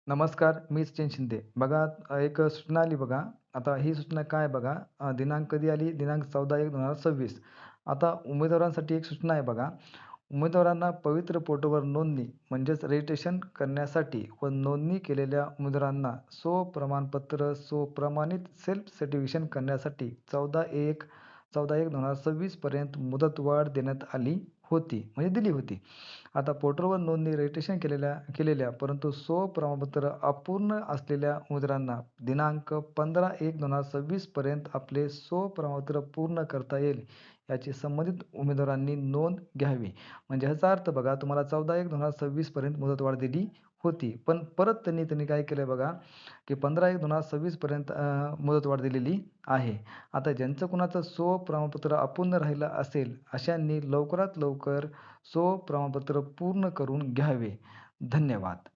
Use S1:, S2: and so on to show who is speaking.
S1: नमस्कार, मी सचिन शिंदे. बघा एक सूचना आली बघा. आता ही सूचना काय आहे बघा, दिनांक कधी आली? दिनांक 14/1/2026. आता उमेदवारांसाठी एक सूचना आहे बघा. उमेदवारांना पवित्र पोर्टलवर नोंदणी म्हणजेच रजिस्ट्रेशन करण्यासाठी व नोंदणी केलेल्या उमेदवारांना स्वप्रमाणपत्र स्वप्रमाणित सेल्फ सर्टिफिकेशन करण्यासाठी 14/1/2026 पर्यंत मुदतवाढ देण्यात आली होती, म्हणजे दिली होती. आता पोर्टलवर नोंदणी रजिस्ट्रेशन केलेल्या परंतु स्वप्रमाणपत्र अपूर्ण असलेल्या उमेदवारांना दिनांक 15/1/2026 पर्यंत आपले स्वप्रमाणपत्र पूर्ण करता येईल, याची संबंधित उमेदवारांनी नोंद घ्यावी. म्हणजे ह्याचा अर्थ बघा, तुम्हाला 14/1/2026 पर्यंत मुदतवाढ दिली होती. पण परत त्यांनी काय केलं बघा, की 15/1/2026 पर्यंत मुदतवाढ दिलेली आहे. आता ज्यांचं कुणाचं स्वप्रमाणपत्र अपूर्ण राहिलं असेल, अशांनी लवकरात लवकर स्वप्रमाणपत्र पूर्ण करून घ्यावे. धन्यवाद.